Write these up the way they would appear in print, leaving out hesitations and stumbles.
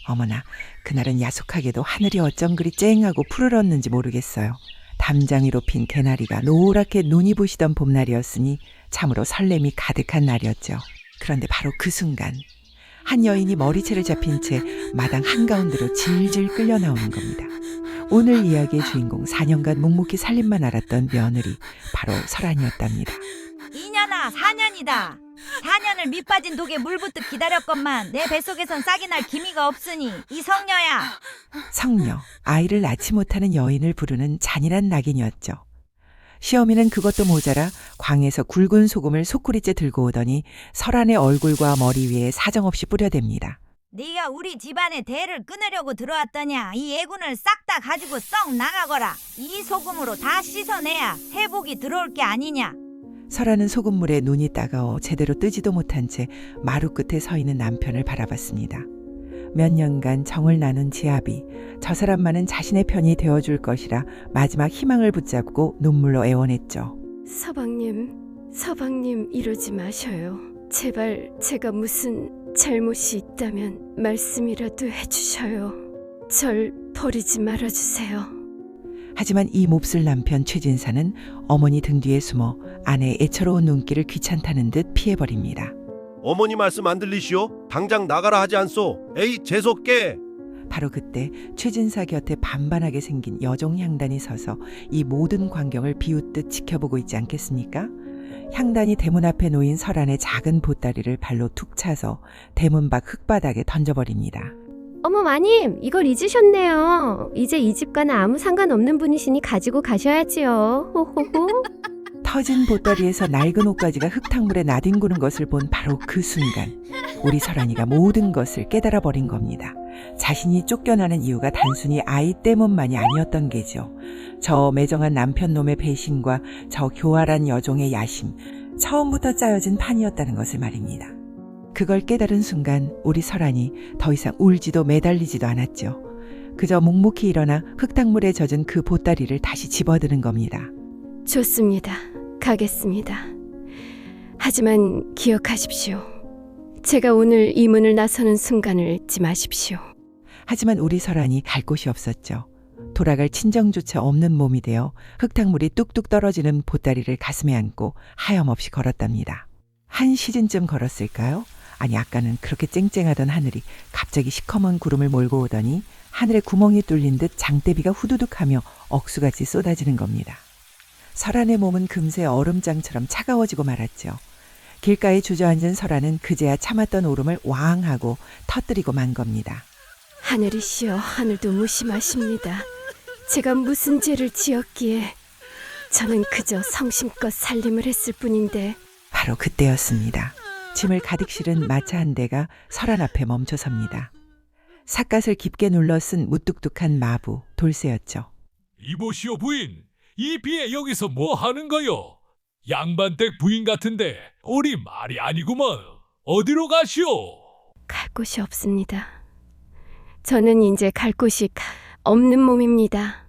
어머나, 그날은 야속하게도 하늘이 어쩜 그리 쨍하고 푸르렀는지 모르겠어요. 담장 위로 핀 개나리가 노랗게 눈이 부시던 봄날이었으니 참으로 설렘이 가득한 날이었죠. 그런데 바로 그 순간 한 여인이 머리채를 잡힌 채 마당 한가운데로 질질 끌려 나오는 겁니다. 오늘 이야기의 주인공, 4년간 묵묵히 살림만 알았던 며느리, 바로 설안이었답니다. 2년아 4년이다. 4년을 밑빠진 독에 물붓듯 기다렸건만 내 뱃속에선 싹이 날 기미가 없으니 이 성녀야. 성녀, 아이를 낳지 못하는 여인을 부르는 잔인한 낙인이었죠. 시어미는 그것도 모자라 광에서 굵은 소금을 소쿠리째 들고 오더니 설안의 얼굴과 머리 위에 사정없이 뿌려댑니다. 네가 우리 집안의 대를 끊으려고 들어왔더냐. 이 애군을 싹 다 가지고 썩 나가거라. 이 소금으로 다 씻어내야 회복이 들어올 게 아니냐. 설안은 소금물에 눈이 따가워 제대로 뜨지도 못한 채 마루 끝에 서 있는 남편을 바라봤습니다. 몇 년간 정을 나눈 지아비, 저 사람만은 자신의 편이 되어줄 것이라 마지막 희망을 붙잡고 눈물로 애원했죠. 서방님 이러지 마셔요. 제발 제가 무슨 잘못이 있다면 말씀이라도 해주셔요. 절 버리지 말아주세요. 하지만 이 몹쓸 남편 최진사는 어머니 등 뒤에 숨어 아내의 애처로운 눈길을 귀찮다는 듯 피해버립니다. 어머니 말씀 안 들리시오? 당장 나가라 하지 않소. 에이 재수없게. 바로 그때 최진사 곁에 반반하게 생긴 여종 향단이 서서 이 모든 광경을 비웃듯 지켜보고 있지 않겠습니까? 향단이 대문 앞에 놓인 설안의 작은 보따리를 발로 툭 차서 대문 밖 흙바닥에 던져버립니다. 어머 마님, 이걸 잊으셨네요. 이제 이 집과는 아무 상관없는 분이시니 가지고 가셔야지요. 호호호. 터진 보따리에서 낡은 옷가지가 흙탕물에 나뒹구는 것을 본 바로 그 순간 우리 설안이가 모든 것을 깨달아 버린 겁니다. 자신이 쫓겨나는 이유가 단순히 아이 때문만이 아니었던 게죠. 저 매정한 남편 놈의 배신과 저 교활한 여종의 야심, 처음부터 짜여진 판이었다는 것을 말입니다. 그걸 깨달은 순간 우리 설안이 더 이상 울지도 매달리지도 않았죠. 그저 묵묵히 일어나 흙탕물에 젖은 그 보따리를 다시 집어드는 겁니다. 좋습니다. 가겠습니다. 하지만 기억하십시오. 제가 오늘 이 문을 나서는 순간을 잊지 마십시오. 하지만 우리 설안이 갈 곳이 없었죠. 돌아갈 친정조차 없는 몸이 되어 흙탕물이 뚝뚝 떨어지는 보따리를 가슴에 안고 하염없이 걸었답니다. 한 시즌쯤 걸었을까요? 아니, 아까는 그렇게 쨍쨍하던 하늘이 갑자기 시커먼 구름을 몰고 오더니 하늘에 구멍이 뚫린 듯 장대비가 후두둑하며 억수같이 쏟아지는 겁니다. 설안의 몸은 금세 얼음장처럼 차가워지고 말았죠. 길가에 주저앉은 설안은 그제야 참았던 울음을 왕 하고 터뜨리고 만 겁니다. 하늘이시여, 하늘도 무심하십니다. 제가 무슨 죄를 지었기에. 저는 그저 성심껏 살림을 했을 뿐인데. 바로 그때였습니다. 짐을 가득 실은 마차 한 대가 설안 앞에 멈춰섭니다. 삿갓을 깊게 눌러 쓴 무뚝뚝한 마부, 돌쇠였죠. 이보시오 부인, 이 비에 여기서 뭐 하는 거요? 양반댁 부인 같은데 우리 말이 아니구먼. 어디로 가시오? 갈 곳이 없습니다. 저는 이제 갈 곳이 없는 몸입니다.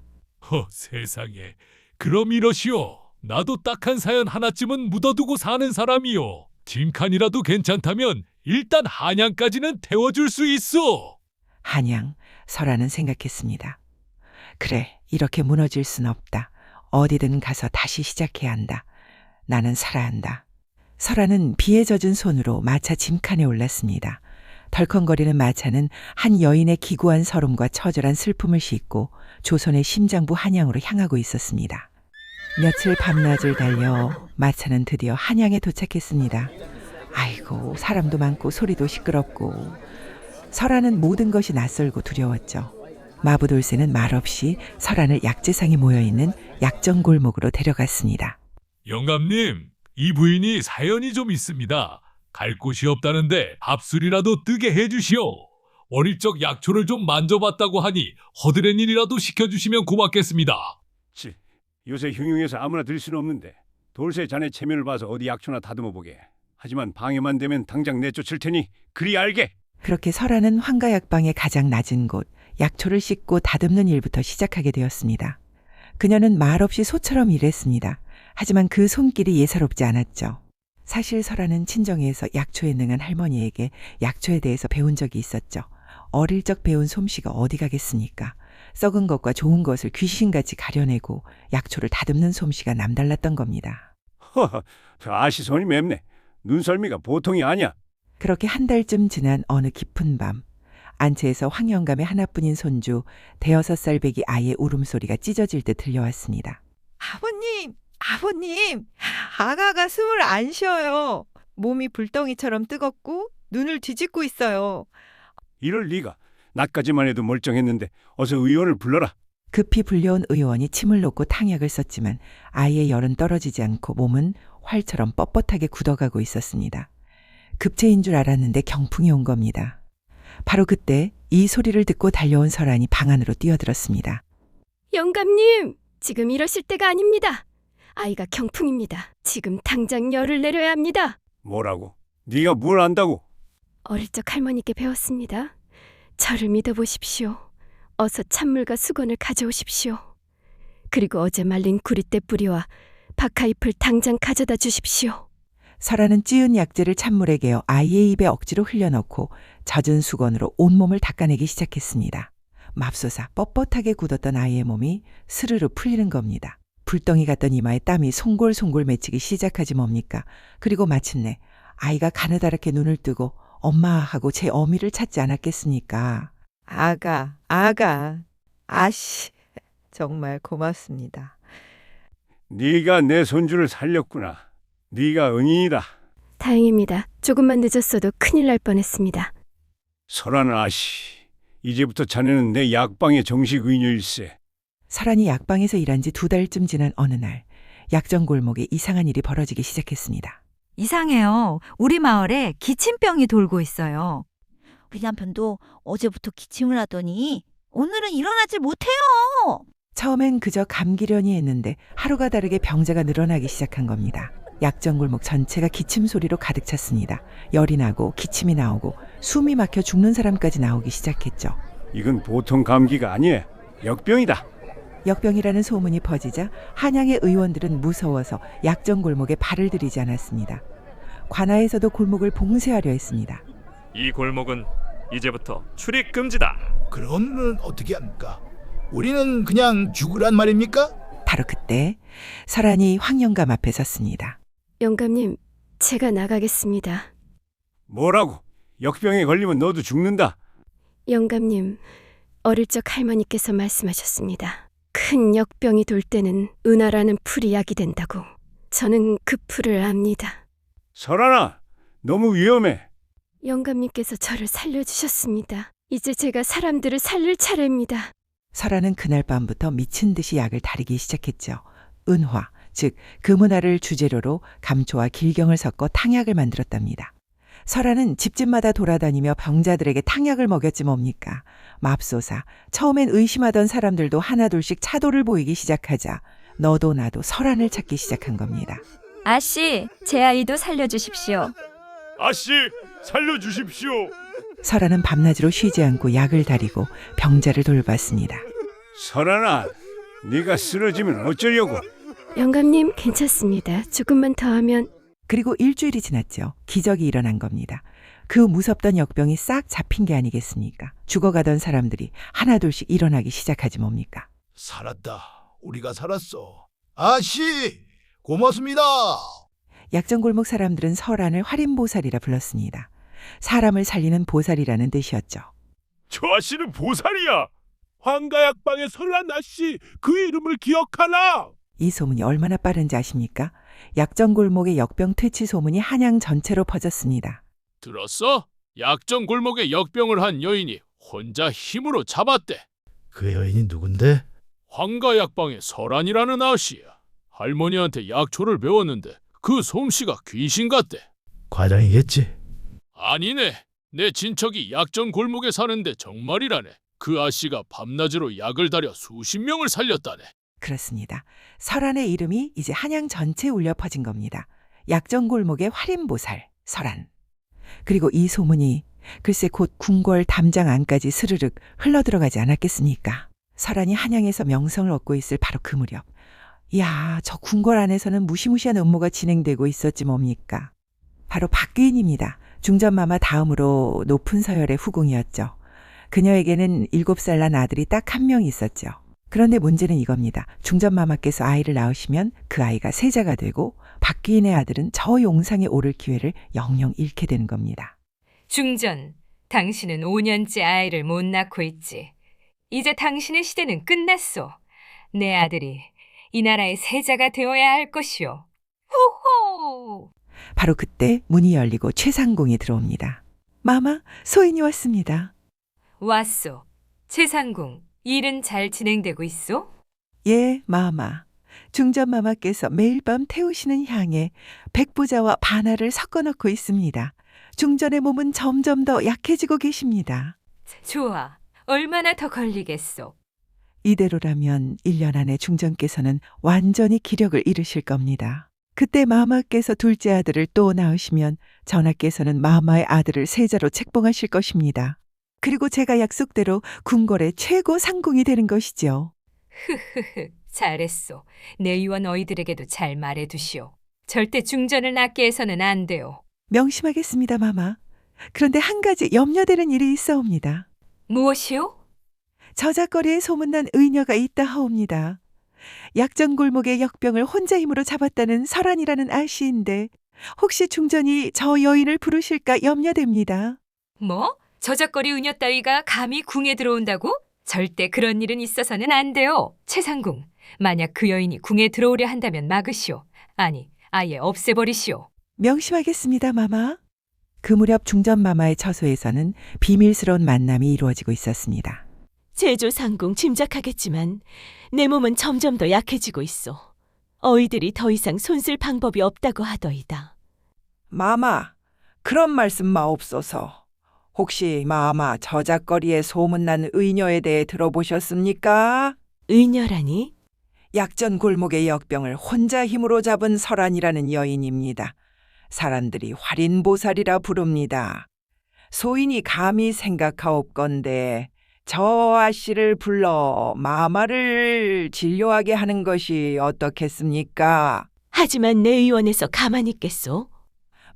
세상에. 그럼 이러시오. 나도 딱한 사연 하나쯤은 묻어두고 사는 사람이요. 짐칸이라도 괜찮다면 일단 한양까지는 태워줄 수 있어. 한양, 설안은 생각했습니다. 그래, 이렇게 무너질 순 없다. 어디든 가서 다시 시작해야 한다. 나는 살아야 한다. 설안은 비에 젖은 손으로 마차 짐칸에 올랐습니다. 덜컹거리는 마차는 한 여인의 기구한 서름과 처절한 슬픔을 싣고 조선의 심장부 한양으로 향하고 있었습니다. 며칠 밤낮을 달려 마차는 드디어 한양에 도착했습니다. 아이고, 사람도 많고 소리도 시끄럽고. 설안은 모든 것이 낯설고 두려웠죠. 마부돌쇠는 말없이 설안을 약재상이 모여있는 약정골목으로 데려갔습니다. 영감님, 이 부인이 사연이 좀 있습니다. 갈 곳이 없다는데 밥술이라도 뜨게 해주시오. 어릴 적 약초를 좀 만져봤다고 하니 허드렛 일이라도 시켜주시면 고맙겠습니다. 요새 흉흉해서 아무나 들 수는 없는데 돌쇠 자네 체면을 봐서 어디 약초나 다듬어 보게. 하지만 방해만 되면 당장 내쫓을 테니 그리 알게. 그렇게 설안은 황가약방의 가장 낮은 곳, 약초를 씻고 다듬는 일부터 시작하게 되었습니다. 그녀는 말없이 소처럼 일했습니다. 하지만 그 손길이 예사롭지 않았죠. 사실 설안은 친정에서 약초에 능한 할머니에게 약초에 대해서 배운 적이 있었죠. 어릴 적 배운 솜씨가 어디 가겠습니까? 썩은 것과 좋은 것을 귀신같이 가려내고 약초를 다듬는 솜씨가 남달랐던 겁니다. 허허, 저 아씨 손이 맵네. 눈썰미가 보통이 아니야. 그렇게 한 달쯤 지난 어느 깊은 밤, 안채에서 황영감의 하나뿐인 손주 5살 배기 아이의 울음소리가 찢어질 때 들려왔습니다. 아버님, 아버님, 아가가 숨을 안 쉬어요. 몸이 불덩이처럼 뜨겁고 눈을 뒤집고 있어요. 이럴 리가. 나까지만 해도 멀쩡했는데 어서 의원을 불러라. 급히 불려온 의원이 침을 놓고 탕약을 썼지만 아이의 열은 떨어지지 않고 몸은 활처럼 뻣뻣하게 굳어가고 있었습니다. 급체인 줄 알았는데 경풍이 온 겁니다. 바로 그때 이 소리를 듣고 달려온 설안이 방 안으로 뛰어들었습니다. 영감님, 지금 이러실 때가 아닙니다. 아이가 경풍입니다. 지금 당장 열을 내려야 합니다. 뭐라고? 네가 뭘 안다고? 어릴 적 할머니께 배웠습니다. 저를 믿어보십시오. 어서 찬물과 수건을 가져오십시오. 그리고 어제 말린 구리대 뿌리와 박하잎을 당장 가져다 주십시오. 설아는 찌은 약재를 찬물에 개어 아이의 입에 억지로 흘려넣고 젖은 수건으로 온몸을 닦아내기 시작했습니다. 맙소사 뻣뻣하게 굳었던 아이의 몸이 스르르 풀리는 겁니다. 불덩이 같던 이마에 땀이 송골송골 맺히기 시작하지 뭡니까? 그리고 마침내 아이가 가느다랗게 눈을 뜨고 엄마 하고 제 어미를 찾지 않았겠습니까? 아가, 아씨, 정말 고맙습니다. 네가 내 손주를 살렸구나. 네가 은인이다. 다행입니다. 조금만 늦었어도 큰일 날 뻔했습니다. 설하는 아씨. 이제부터 자네는 내 약방의 정식 의녀일세. 설안이 약방에서 일한 지 2달쯤 지난 어느 날 약정 골목에 이상한 일이 벌어지기 시작했습니다. 이상해요. 우리 마을에 기침병이 돌고 있어요. 우리 남편도 어제부터 기침을 하더니 오늘은 일어나질 못해요. 처음엔 그저 감기려니 했는데 하루가 다르게 병자가 늘어나기 시작한 겁니다. 약정 골목 전체가 기침 소리로 가득 찼습니다. 열이 나고 기침이 나오고 숨이 막혀 죽는 사람까지 나오기 시작했죠. 이건 보통 감기가 아니야. 역병이다. 역병이라는 소문이 퍼지자 한양의 의원들은 무서워서 약정 골목에 발을 들이지 않았습니다. 관아에서도 골목을 봉쇄하려 했습니다. 이 골목은 이제부터 출입 금지다. 그러면 어떻게 합니까? 우리는 그냥 죽으란 말입니까? 바로 그때 설안이 황영감 앞에 섰습니다. 영감님, 제가 나가겠습니다. 뭐라고? 역병에 걸리면 너도 죽는다. 영감님, 어릴 적 할머니께서 말씀하셨습니다. 큰 역병이 돌 때는 은하라는 풀이 약이 된다고. 저는 그 풀을 압니다. 설하나, 너무 위험해. 영감님께서 저를 살려주셨습니다. 이제 제가 사람들을 살릴 차례입니다. 설아는 그날 밤부터 미친 듯이 약을 다리기 시작했죠. 은화, 즉 금은화를 주재료로 감초와 길경을 섞어 탕약을 만들었답니다. 설아는 집집마다 돌아다니며 병자들에게 탕약을 먹였지 뭡니까. 맙소사, 처음엔 의심하던 사람들도 하나둘씩 차도를 보이기 시작하자 너도 나도 설안을 찾기 시작한 겁니다. 아씨, 제 아이도 살려주십시오. 아씨, 살려주십시오. 설아는 밤낮으로 쉬지 않고 약을 다리고 병자를 돌봤습니다. 설하나, 네가 쓰러지면 어쩌려고? 영감님, 괜찮습니다. 조금만 더 하면. 그리고 일주일이 지났죠. 기적이 일어난 겁니다. 그 무섭던 역병이 싹 잡힌 게 아니겠습니까? 죽어가던 사람들이 하나둘씩 일어나기 시작하지 뭡니까? 살았다. 우리가 살았어. 아씨, 고맙습니다. 약정골목 사람들은 설안을 활인보살이라 불렀습니다. 사람을 살리는 보살이라는 뜻이었죠. 저 아씨는 보살이야. 황가약방의 설란 아씨, 그 이름을 기억하나? 이 소문이 얼마나 빠른지 아십니까? 약정골목의 역병 퇴치 소문이 한양 전체로 퍼졌습니다. 들었어? 약정 골목에 역병을 한 여인이 혼자 힘으로 잡았대. 그 여인이 누군데? 황가약방의 설안이라는 아씨야. 할머니한테 약초를 배웠는데 그 솜씨가 귀신 같대. 과장이겠지. 아니네. 내 친척이 약정 골목에 사는데 정말이라네. 그 아씨가 밤낮으로 약을 다려 수십 명을 살렸다네. 그렇습니다. 설안의 이름이 이제 한양 전체에 울려 퍼진 겁니다. 약정골목의 활인보살, 설안. 그리고 이 소문이 글쎄 곧 궁궐 담장 안까지 스르륵 흘러들어가지 않았겠습니까? 설안이 한양에서 명성을 얻고 있을 바로 그 무렵. 이야, 저 궁궐 안에서는 무시무시한 음모가 진행되고 있었지 뭡니까? 바로 박귀인입니다. 중전마마 다음으로 높은 서열의 후궁이었죠. 그녀에게는 7살 난 아들이 딱 한 명 있었죠. 그런데 문제는 이겁니다. 중전마마께서 아이를 낳으시면 그 아이가 세자가 되고 박귀인의 아들은 저 용상에 오를 기회를 영영 잃게 되는 겁니다. 중전, 당신은 5년째 아이를 못 낳고 있지. 이제 당신의 시대는 끝났소. 내 아들이 이 나라의 세자가 되어야 할 것이오. 호호! 바로 그때 문이 열리고 최상공이 들어옵니다. 마마, 소인이 왔습니다. 왔소. 최상궁, 일은 잘 진행되고 있소? 예, 마마. 중전마마께서 매일 밤 태우시는 향에 백부자와 반알을 섞어 넣고 있습니다. 중전의 몸은 점점 더 약해지고 계십니다. 좋아. 얼마나 더 걸리겠소? 이대로라면 1년 안에 중전께서는 완전히 기력을 잃으실 겁니다. 그때 마마께서 둘째 아들을 또 낳으시면 전하께서는 마마의 아들을 세자로 책봉하실 것입니다. 그리고 제가 약속대로 궁궐의 최고 상궁이 되는 것이죠. 흐흐흐, 잘했소. 내위원 너희들에게도 잘 말해두시오. 절대 중전을 낳게 해서는 안 돼요. 명심하겠습니다, 마마. 그런데 한 가지 염려되는 일이 있어옵니다. 무엇이요? 저작거리에 소문난 의녀가 있다 하옵니다. 약전골목의 역병을 혼자 힘으로 잡았다는 설안이라는 아씨인데 혹시 중전이 저 여인을 부르실까 염려됩니다. 뭐? 저작거리 의녀 따위가 감히 궁에 들어온다고? 절대 그런 일은 있어서는 안 돼요. 최상궁, 만약 그 여인이 궁에 들어오려 한다면 막으시오. 아니, 아예 없애버리시오. 명심하겠습니다, 마마. 그 무렵 중전마마의 처소에서는 비밀스러운 만남이 이루어지고 있었습니다. 제조상궁 짐작하겠지만 내 몸은 점점 더 약해지고 있어. 어이들이 더 이상 손쓸 방법이 없다고 하더이다. 마마, 그런 말씀 마옵소서. 혹시 마마 저작거리에 소문난 의녀에 대해 들어보셨습니까? 의녀라니? 약전 골목의 역병을 혼자 힘으로 잡은 설안이라는 여인입니다. 사람들이 활인보살이라 부릅니다. 소인이 감히 생각하옵건대 저 아씨를 불러 마마를 진료하게 하는 것이 어떻겠습니까? 하지만 내 의원에서 가만히 있겠소?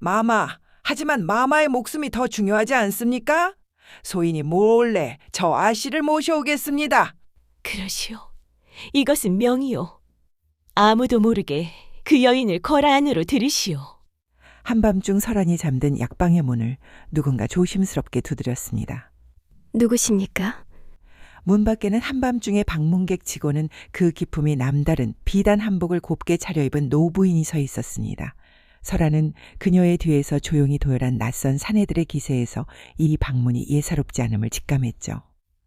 마마, 하지만 마마의 목숨이 더 중요하지 않습니까? 소인이 몰래 저 아씨를 모셔오겠습니다. 그러시오. 이것은 명이오. 아무도 모르게 그 여인을 거라 안으로 들이시오. 한밤중 설안이 잠든 약방의 문을 누군가 조심스럽게 두드렸습니다. 누구십니까? 문 밖에는 한밤중에 방문객 치고는 그 기품이 남다른 비단 한복을 곱게 차려입은 노부인이 서 있었습니다. 설아는 그녀의 뒤에서 조용히 도열한 낯선 사내들의 기세에서 이 방문이 예사롭지 않음을 직감했죠.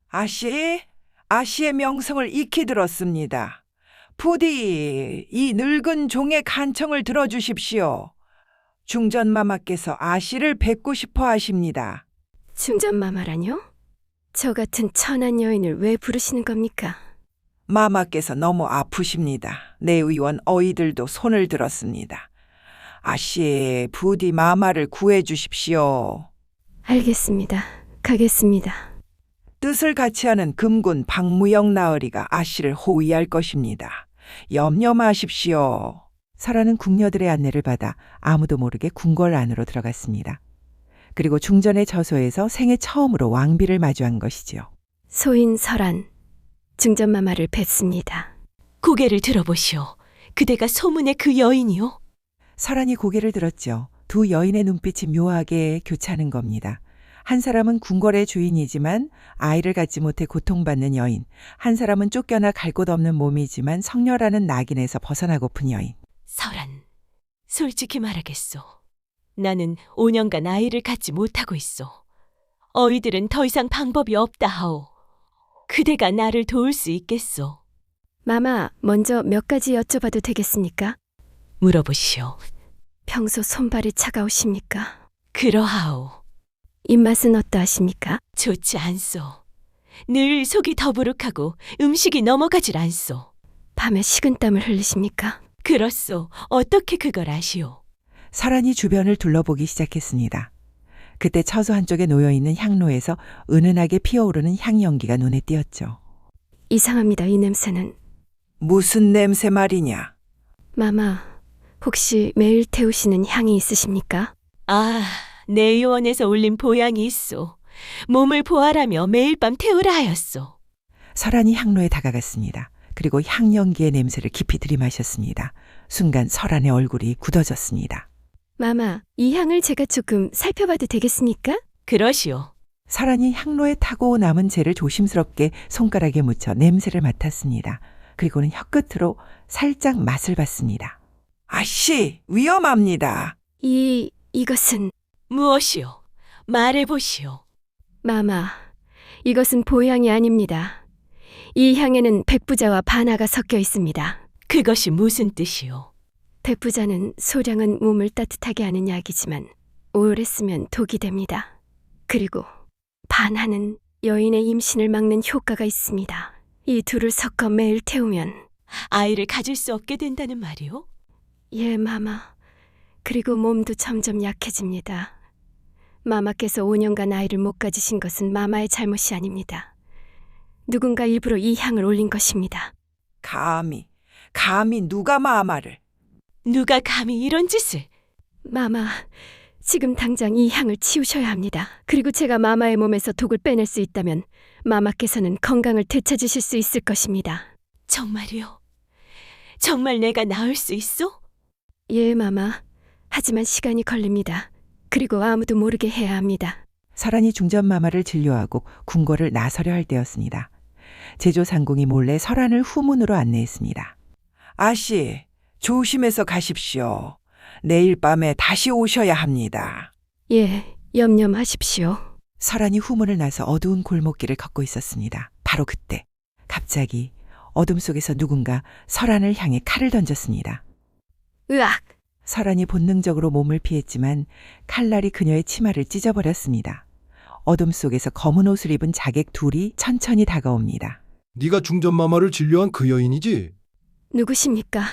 아씨의 명성을 익히 들었습니다. 부디 이 늙은 종의 간청을 들어주십시오. 중전마마께서 아씨를 뵙고 싶어 하십니다. 중전마마라뇨? 저 같은 천한 여인을 왜 부르시는 겁니까? 마마께서 너무 아프십니다. 내 의원 어이들도 손을 들었습니다. 아씨, 부디 마마를 구해 주십시오. 알겠습니다. 가겠습니다. 뜻을 같이 하는 금군 박무영 나으리가 아씨를 호위할 것입니다. 염려 마십시오. 설아는 궁녀들의 안내를 받아 아무도 모르게 궁궐 안으로 들어갔습니다. 그리고 중전의 저소에서 생애 처음으로 왕비를 마주한 것이지요. 소인 설안, 중전마마를 뵙습니다. 고개를 들어보시오. 그대가 소문의 그 여인이요? 설안이 고개를 들었죠. 두 여인의 눈빛이 묘하게 교차하는 겁니다. 한 사람은 궁궐의 주인이지만 아이를 갖지 못해 고통받는 여인, 한 사람은 쫓겨나 갈 곳 없는 몸이지만 성녀라는 낙인에서 벗어나고픈 여인. 설안, 솔직히 말하겠소. 나는 5년간 아이를 갖지 못하고 있어. 어이들은 더 이상 방법이 없다 하오. 그대가 나를 도울 수 있겠소? 마마, 먼저 몇 가지 여쭤봐도 되겠습니까? 물어보시오. 평소 손발이 차가우십니까? 그러하오. 입맛은 어떠하십니까? 좋지 않소. 늘 속이 더부룩하고 음식이 넘어가질 않소. 밤에 식은땀을 흘리십니까? 그렇소. 어떻게 그걸 아시오? 설안이 주변을 둘러보기 시작했습니다. 그때 처소 한쪽에 놓여있는 향로에서 은은하게 피어오르는 향연기가 눈에 띄었죠. 이상합니다. 이 냄새는. 무슨 냄새 말이냐? 마마, 혹시 매일 태우시는 향이 있으십니까? 아, 내 요원에서 올린 보양이 있소. 몸을 보아라며 매일 밤 태우라 하였소. 설한이 향로에 다가갔습니다. 그리고 향연기의 냄새를 깊이 들이마셨습니다. 순간 설한의 얼굴이 굳어졌습니다. 마마, 이 향을 제가 조금 살펴봐도 되겠습니까? 그러시오. 설한이 향로에 타고 남은 재를 조심스럽게 손가락에 묻혀 냄새를 맡았습니다. 그리고는 혀끝으로 살짝 맛을 봤습니다. 아씨, 위험합니다. 이것은 무엇이오? 말해보시오. 마마, 이것은 보향이 아닙니다. 이 향에는 백부자와 반하가 섞여 있습니다. 그것이 무슨 뜻이오? 백부자는 소량은 몸을 따뜻하게 하는 약이지만 오래 쓰면 독이 됩니다. 그리고 반하는 여인의 임신을 막는 효과가 있습니다. 이 둘을 섞어 매일 태우면 아이를 가질 수 없게 된다는 말이오? 예, 마마. 그리고 몸도 점점 약해집니다. 마마께서 5년간 아이를 못 가지신 것은 마마의 잘못이 아닙니다. 누군가 일부러 이 향을 올린 것입니다. 감히 누가 마마를. 누가 감히 이런 짓을? 마마, 지금 당장 이 향을 치우셔야 합니다. 그리고 제가 마마의 몸에서 독을 빼낼 수 있다면 마마께서는 건강을 되찾으실 수 있을 것입니다. 정말이요? 정말 내가 나을 수 있어? 예, 마마. 하지만 시간이 걸립니다. 그리고 아무도 모르게 해야 합니다. 설한이 중전마마를 진료하고 궁궐을 나서려 할 때였습니다. 제조상궁이 몰래 설한을 후문으로 안내했습니다. 아씨, 조심해서 가십시오. 내일 밤에 다시 오셔야 합니다. 예, 염려 마십시오. 설한이 후문을 나서 어두운 골목길을 걷고 있었습니다. 바로 그때 갑자기 어둠 속에서 누군가 설한을 향해 칼을 던졌습니다. 으악! 설한이 본능적으로 몸을 피했지만 칼날이 그녀의 치마를 찢어버렸습니다. 어둠 속에서 검은 옷을 입은 자객 둘이 천천히 다가옵니다. 네가 중전마마를 진료한 그 여인이지? 누구십니까?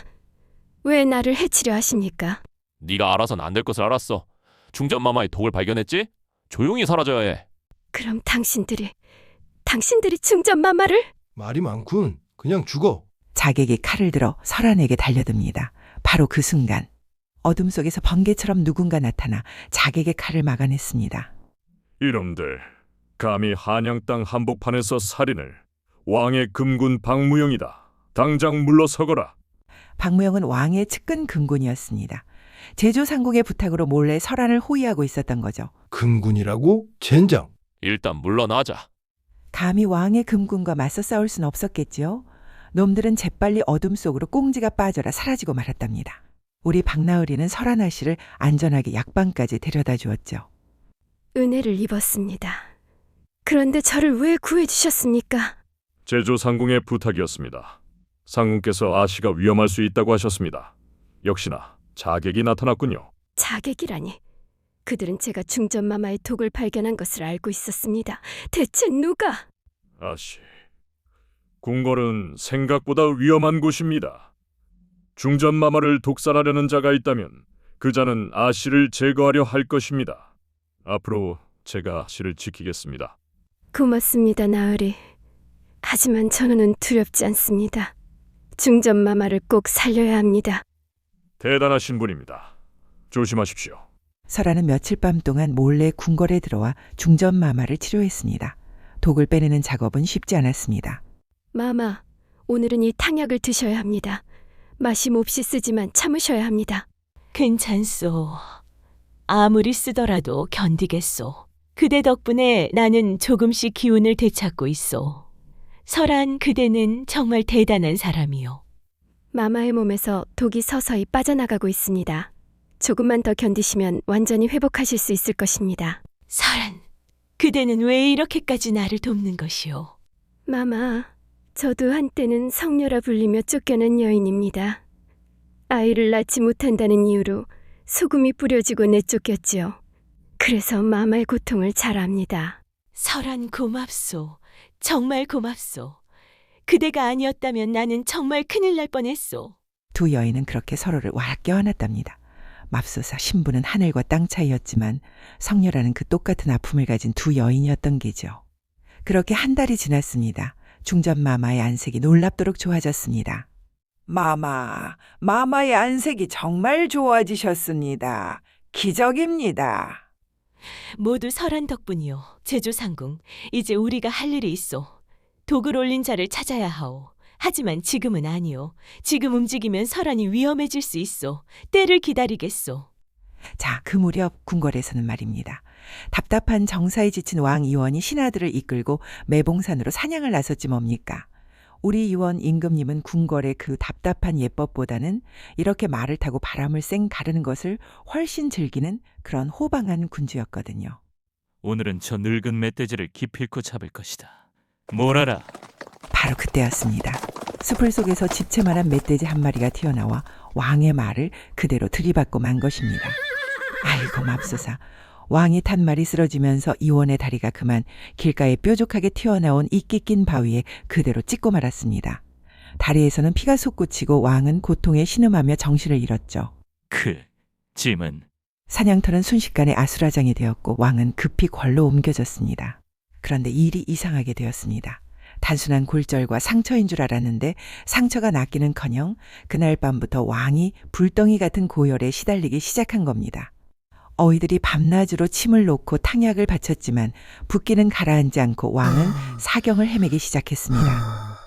왜 나를 해치려 하십니까? 네가 알아선 안 될 것을 알았어. 중전마마의 독을 발견했지? 조용히 사라져야 해. 그럼 당신들이 중전마마를? 말이 많군. 그냥 죽어. 자객이 칼을 들어 설한에게 달려듭니다. 바로 그 순간 어둠 속에서 번개처럼 누군가 나타나 자객의 칼을 막아냈습니다. 이놈들, 감히 한양 땅 한복판에서 살인을. 왕의 금군 박무영이다. 당장 물러서거라. 박무영은 왕의 측근 금군이었습니다. 제조상궁의 부탁으로 몰래 설한을 호위하고 있었던 거죠. 금군이라고? 젠장. 일단 물러나자. 감히 왕의 금군과 맞서 싸울 수는 없었겠지요. 놈들은 재빨리 어둠 속으로 꽁지가 빠져라 사라지고 말았답니다. 우리 박나으리는 설한 아씨를 안전하게 약방까지 데려다 주었죠. 은혜를 입었습니다. 그런데 저를 왜 구해주셨습니까? 제조상궁의 부탁이었습니다. 상궁께서 아씨가 위험할 수 있다고 하셨습니다. 역시나 자객이 나타났군요. 자객이라니. 그들은 제가 중전마마의 독을 발견한 것을 알고 있었습니다. 대체 누가? 아씨, 궁궐은 생각보다 위험한 곳입니다. 중전마마를 독살하려는 자가 있다면 그 자는 아씨를 제거하려 할 것입니다. 앞으로 제가 아씨를 지키겠습니다. 고맙습니다, 나으리. 하지만 저는 두렵지 않습니다. 중전마마를 꼭 살려야 합니다. 대단하신 분입니다. 조심하십시오. 설한은 며칠 밤 동안 몰래 궁궐에 들어와 중전마마를 치료했습니다. 독을 빼내는 작업은 쉽지 않았습니다. 마마, 오늘은 이 탕약을 드셔야 합니다. 맛이 몹시 쓰지만 참으셔야 합니다. 괜찮소. 아무리 쓰더라도 견디겠소. 그대 덕분에 나는 조금씩 기운을 되찾고 있소. 설한 그대는 정말 대단한 사람이요. 마마의 몸에서 독이 서서히 빠져나가고 있습니다. 조금만 더 견디시면 완전히 회복하실 수 있을 것입니다. 설한, 그대는 왜 이렇게까지 나를 돕는 것이오? 마마, 저도 한때는 성녀라 불리며 쫓겨난 여인입니다. 아이를 낳지 못한다는 이유로 소금이 뿌려지고 내쫓겼지요. 그래서 마마의 고통을 잘 압니다. 설한 고맙소. 정말 고맙소. 그대가 아니었다면 나는 정말 큰일 날 뻔했소. 두 여인은 그렇게 서로를 와락 껴안았답니다. 맙소사 신부는 하늘과 땅 차이였지만 성녀라는 그 똑같은 아픔을 가진 두 여인이었던 게죠. 그렇게 한 달이 지났습니다. 중전마마의 안색이 놀랍도록 좋아졌습니다. 마마의 안색이 정말 좋아지셨습니다. 기적입니다. 모두 설한 덕분이요. 제조상궁, 이제 우리가 할 일이 있어. 독을 올린 자를 찾아야 하오. 하지만 지금은 아니오. 지금 움직이면 설한이 위험해질 수 있어. 때를 기다리겠소. 자, 그 무렵 궁궐에서는 말입니다. 답답한 정사에 지친 왕 이원이 신하들을 이끌고 매봉산으로 사냥을 나섰지 뭡니까? 우리 이원 임금님은 궁궐의 그 답답한 예법보다는 이렇게 말을 타고 바람을 쌩 가르는 것을 훨씬 즐기는 그런 호방한 군주였거든요. 오늘은 저 늙은 멧돼지를 기필코 잡을 것이다. 뭘 알아? 바로 그때였습니다. 숲을 속에서 집채만한 멧돼지 한 마리가 튀어나와 왕의 말을 그대로 들이받고 만 것입니다. 아이고 맙소사. 왕이 탄 말이 쓰러지면서 이원의 다리가 그만 길가에 뾰족하게 튀어나온 이끼 낀 바위에 그대로 찍고 말았습니다. 다리에서는 피가 솟구치고 왕은 고통에 신음하며 정신을 잃었죠. 그 짐은 사냥터는 순식간에 아수라장이 되었고 왕은 급히 궐로 옮겨졌습니다. 그런데 일이 이상하게 되었습니다. 단순한 골절과 상처인 줄 알았는데 상처가 낫기는커녕 그날 밤부터 왕이 불덩이 같은 고열에 시달리기 시작한 겁니다. 어이들이 밤낮으로 침을 놓고 탕약을 바쳤지만 붓기는 가라앉지 않고 왕은 사경을 헤매기 시작했습니다.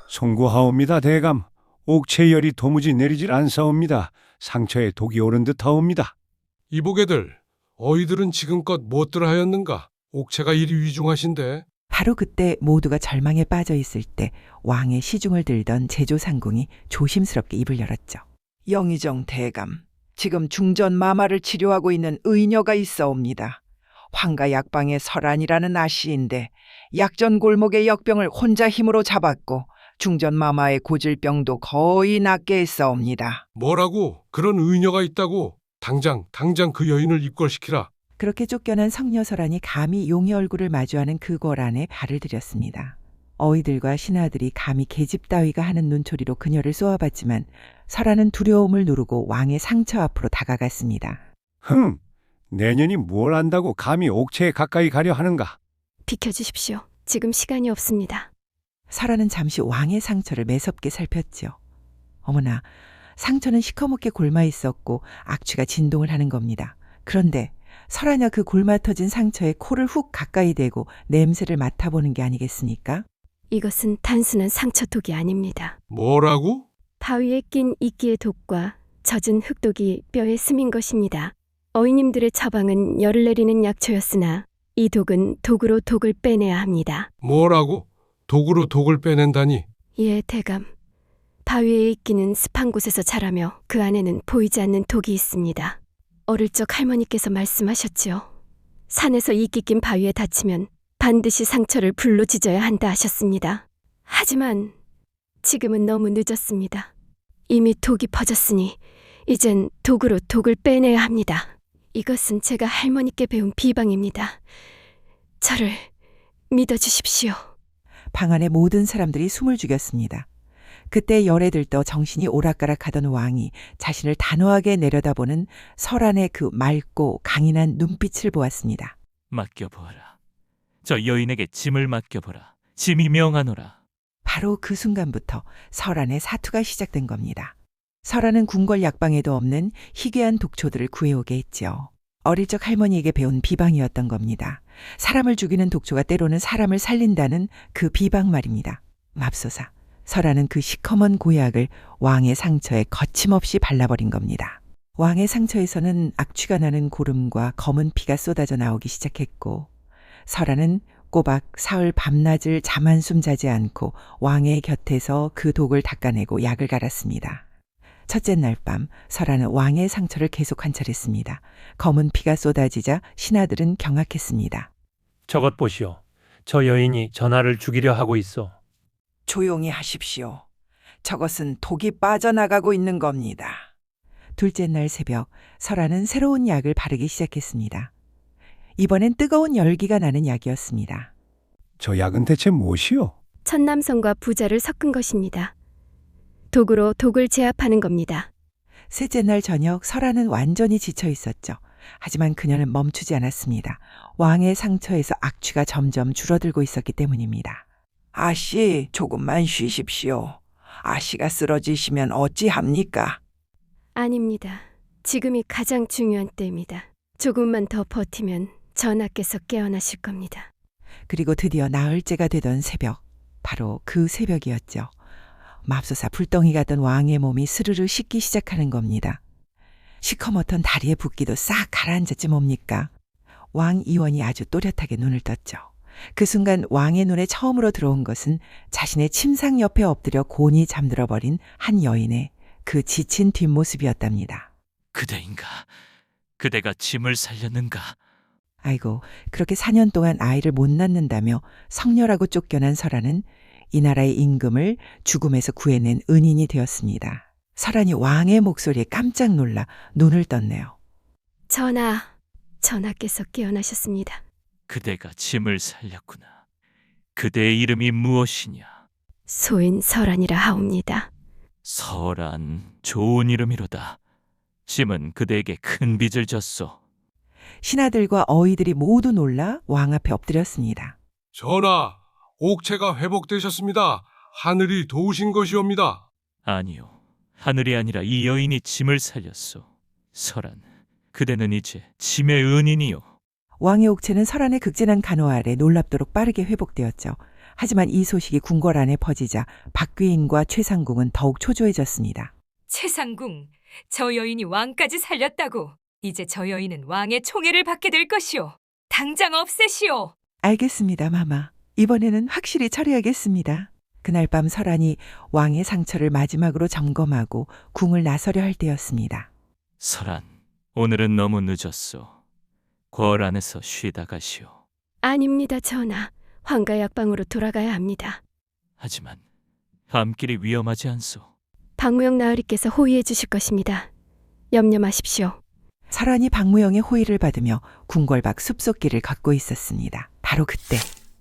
송구하옵니다, 대감. 옥체열이 도무지 내리질 않사옵니다. 상처에 독이 오른 듯하옵니다. 이보게들, 어이들은 지금껏 무엇들 하였는가? 옥체가 이리 위중하신데. 바로 그때 모두가 절망에 빠져 있을 때 왕의 시중을 들던 제조상궁이 조심스럽게 입을 열었죠. 영의정 대감, 지금 중전 마마를 치료하고 있는 의녀가 있어옵니다. 황가 약방의 설안이라는 아씨인데 약전 골목의 역병을 혼자 힘으로 잡았고 중전 마마의 고질병도 거의 낫게 했사옵니다. 뭐라고? 그런 의녀가 있다고? 당장 그 여인을 입궐시키라. 그렇게 쫓겨난 성녀 설안이 감히 용의 얼굴을 마주하는 그 궐 안에 발을 들였습니다. 어이들과 신하들이 감히 계집 따위가 하는 눈초리로 그녀를 쏘아봤지만 설안은 두려움을 누르고 왕의 상처 앞으로 다가갔습니다. 내년이 뭘 안다고 감히 옥체에 가까이 가려 하는가? 비켜주십시오. 지금 시간이 없습니다. 설안은 잠시 왕의 상처를 매섭게 살폈죠. 어머나, 상처는 시커멓게 골마 있었고 악취가 진동을 하는 겁니다. 그런데 설하냐 그 골마 터진 상처에 코를 훅 가까이 대고 냄새를 맡아보는 게 아니겠습니까? 이것은 단순한 상처독이 아닙니다. 뭐라고? 바위에 낀 이끼의 독과 젖은 흙독이 뼈에 스민 것입니다. 어이님들의 처방은 열을 내리는 약초였으나 이 독은 독으로 독을 빼내야 합니다. 뭐라고? 독으로 독을 빼낸다니? 예, 대감. 바위의 이끼는 습한 곳에서 자라며 그 안에는 보이지 않는 독이 있습니다. 어릴 적 할머니께서 말씀하셨지요. 산에서 이끼 낀 바위에 닿치면 반드시 상처를 불로 찢어야 한다 하셨습니다. 하지만 지금은 너무 늦었습니다. 이미 독이 퍼졌으니 이젠 독으로 독을 빼내야 합니다. 이것은 제가 할머니께 배운 비방입니다. 저를 믿어주십시오. 방 안의 모든 사람들이 숨을 죽였습니다. 그때 열에 들떠 정신이 오락가락하던 왕이 자신을 단호하게 내려다보는 설안의 그 맑고 강인한 눈빛을 보았습니다. 맡겨보아라. 저 여인에게 짐을 맡겨보라. 짐이 명하노라. 바로 그 순간부터 설안의 사투가 시작된 겁니다. 설안은 궁궐 약방에도 없는 희귀한 독초들을 구해오게 했죠. 어릴 적 할머니에게 배운 비방이었던 겁니다. 사람을 죽이는 독초가 때로는 사람을 살린다는 그 비방 말입니다. 맙소사. 설안은 그 시커먼 고약을 왕의 상처에 거침없이 발라버린 겁니다. 왕의 상처에서는 악취가 나는 고름과 검은 피가 쏟아져 나오기 시작했고 설안은 꼬박 사흘 밤낮을 잠 한숨 자지 않고 왕의 곁에서 그 독을 닦아내고 약을 갈았습니다. 첫째 날 밤 설안은 왕의 상처를 계속 관찰했습니다. 검은 피가 쏟아지자 신하들은 경악했습니다. 저것 보시오. 저 여인이 전하를 죽이려 하고 있어. 조용히 하십시오. 저것은 독이 빠져나가고 있는 겁니다. 둘째 날 새벽 설안은 새로운 약을 바르기 시작했습니다. 이번엔 뜨거운 열기가 나는 약이었습니다. 저 약은 대체 무엇이오? 천남성과 부자를 섞은 것입니다. 독으로 독을 제압하는 겁니다. 셋째 날 저녁 설안은 완전히 지쳐 있었죠. 하지만 그녀는 멈추지 않았습니다. 왕의 상처에서 악취가 점점 줄어들고 있었기 때문입니다. 아씨, 조금만 쉬십시오. 아씨가 쓰러지시면 어찌합니까? 아닙니다. 지금이 가장 중요한 때입니다. 조금만 더 버티면 전하께서 깨어나실 겁니다. 그리고 드디어 나흘째가 되던 새벽, 바로 그 새벽이었죠. 맙소사 불덩이 같던 왕의 몸이 스르르 식기 시작하는 겁니다. 시커멓던 다리의 붓기도 싹 가라앉았지 뭡니까? 왕 이원이 아주 또렷하게 눈을 떴죠. 그 순간 왕의 눈에 처음으로 들어온 것은 자신의 침상 옆에 엎드려 곤히 잠들어 버린 한 여인의 그 지친 뒷모습이었답니다. 그대인가? 그대가 짐을 살렸는가? 아이고, 그렇게 4년 동안 아이를 못 낳는다며 성녀라고 쫓겨난 설아는 이 나라의 임금을 죽음에서 구해낸 은인이 되었습니다. 설아니 왕의 목소리에 깜짝 놀라 눈을 떴네요. 전하께서 깨어나셨습니다. 그대가 짐을 살렸구나. 그대의 이름이 무엇이냐? 소인 설안이라 하옵니다. 설안, 좋은 이름이로다. 짐은 그대에게 큰 빚을 졌소. 신하들과 어이들이 모두 놀라 왕 앞에 엎드렸습니다. 전하, 옥체가 회복되셨습니다. 하늘이 도우신 것이옵니다. 아니요, 하늘이 아니라 이 여인이 짐을 살렸소. 설안, 그대는 이제 짐의 은인이요. 왕의 옥체는 설안의 극진한 간호 아래 놀랍도록 빠르게 회복되었죠. 하지만 이 소식이 궁궐 안에 퍼지자 박귀인과 최상궁은 더욱 초조해졌습니다. 최상궁, 저 여인이 왕까지 살렸다고. 이제 저 여인은 왕의 총애를 받게 될 것이오. 당장 없애시오. 알겠습니다, 마마. 이번에는 확실히 처리하겠습니다. 그날 밤 설안이 왕의 상처를 마지막으로 점검하고 궁을 나서려 할 때였습니다. 설안, 오늘은 너무 늦었소. 궐 안에서 쉬다 가시오. 아닙니다, 전하. 황가 약방으로 돌아가야 합니다. 하지만 밤길이 위험하지 않소. 박무영 나으리께서 호위해 주실 것입니다. 염려 마십시오. 설안이 박무영의 호의를 받으며 궁궐 밖 숲속길을 걷고 있었습니다. 바로 그때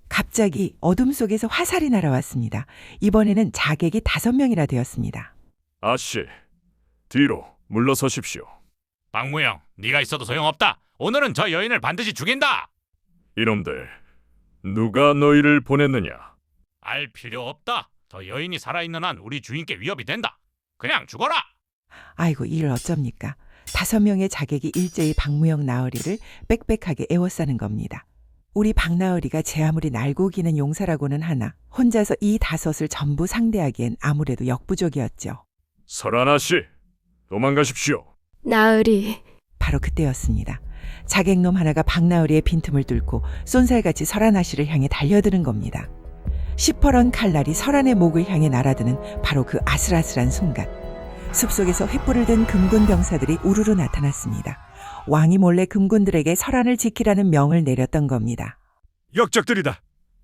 갑자기 어둠 속에서 화살이 날아왔습니다. 이번에는 자객이 5명이나 되었습니다. 아씨, 뒤로 물러서십시오. 박무영, 네가 있어도 소용없다. 오늘은 저 여인을 반드시 죽인다. 이놈들, 누가 너희를 보냈느냐? 알 필요 없다. 저 여인이 살아있는 한 우리 주인께 위협이 된다. 그냥 죽어라. 아이고, 이를 어쩝니까? 5명의 자객이 일제히 박무영 나으리를 빽빽하게 에워싸는 겁니다. 우리 박나으리가 제 아무리 날고 기는 용사라고는 하나 혼자서 이 5을 전부 상대하기엔 아무래도 역부족이었죠. 설하나 씨, 도망가십시오. 나으리. 바로 그때였습니다. 자객놈 하나가 박나으리의 빈틈을 뚫고 쏜살같이 설하나 씨를 향해 달려드는 겁니다. 시퍼런 칼날이 설안의 목을 향해 날아드는 바로 그 아슬아슬한 순간, 숲속에서 횃불을 든 금군 병사들이 우르르 나타났습니다. 왕이 몰래 금군들에게 설안을 지키라는 명을 내렸던 겁니다. 역적들이다.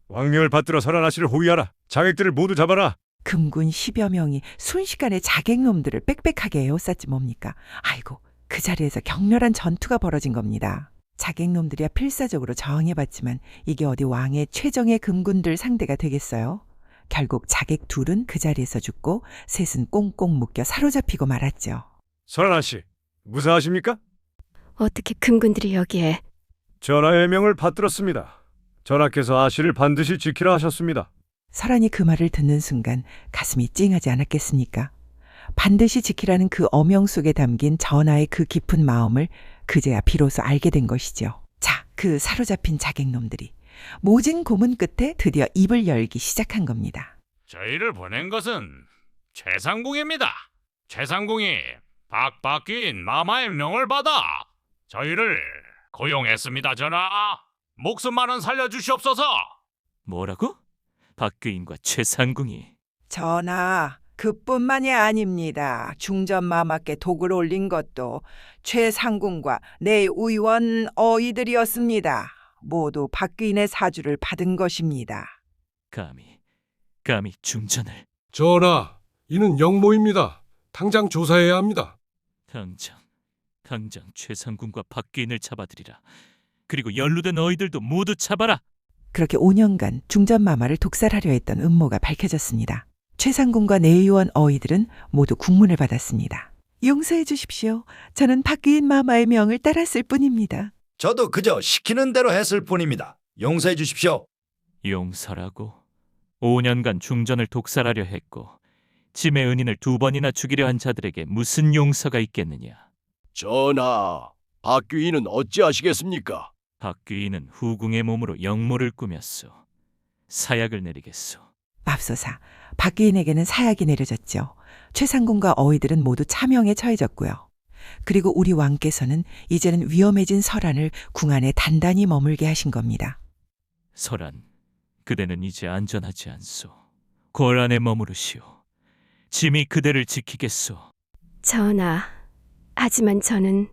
왕명을 받들어 설하나 씨를 호위하라. 자객들을 모두 잡아라. 금군 10여 명이 순식간에 자객놈들을 빽빽하게 에워쌌지 뭡니까? 아이고, 그 자리에서 격렬한 전투가 벌어진 겁니다. 자객놈들이야 필사적으로 저항해봤지만 이게 어디 왕의 최정예 금군들 상대가 되겠어요? 결국 자객 2은 그 자리에서 죽고 셋은 꽁꽁 묶여 사로잡히고 말았죠. 설하나 씨, 무사하십니까? 어떻게 금군들이 여기에? 전하의 명을 받들었습니다. 전하께서 아씨를 반드시 지키라 하셨습니다. 설안이 그 말을 듣는 순간 가슴이 찡하지 않았겠습니까? 반드시 지키라는 그 어명 속에 담긴 전하의 그 깊은 마음을 그제야 비로소 알게 된 것이죠. 자, 그 사로잡힌 자객놈들이 모진 고문 끝에 드디어 입을 열기 시작한 겁니다. 저희를 보낸 것은 최상궁입니다. 최상궁이 박박긴 마마의 명을 받아 저희를 고용했습니다, 전하. 목숨만은 살려주시옵소서. 뭐라고? 박귀인과 최상궁이. 전하, 그뿐만이 아닙니다. 중전마마께 독을 올린 것도 최상궁과 내 의원 어이들이었습니다. 모두 박귀인의 사주를 받은 것입니다. 감히 중전을. 전하, 이는 영모입니다. 당장 조사해야 합니다. 당장 최상궁과 박귀인을 잡아들이라. 그리고 연루된 어이들도 모두 잡아라. 그렇게 5년간 중전마마를 독살하려 했던 음모가 밝혀졌습니다. 최상궁과 내의원 어이들은 모두 국문을 받았습니다. 용서해 주십시오. 저는 박귀인 마마의 명을 따랐을 뿐입니다. 저도 그저 시키는 대로 했을 뿐입니다. 용서해 주십시오. 용서라고? 5년간 중전을 독살하려 했고 짐의 은인을 2번이나 죽이려 한 자들에게 무슨 용서가 있겠느냐? 전하, 박귀인은 어찌하시겠습니까? 박귀인은 후궁의 몸으로 영모를 꾸몄소. 사약을 내리겠소. 맙소사, 박귀인에게는 사약이 내려졌죠. 최상궁과 어이들은 모두 차명에 처해졌고요. 그리고 우리 왕께서는 이제는 위험해진 설안을 궁 안에 단단히 머물게 하신 겁니다. 설안, 그대는 이제 안전하지 않소. 골 안에 머무르시오. 짐이 그대를 지키겠소. 전하, 하지만 저는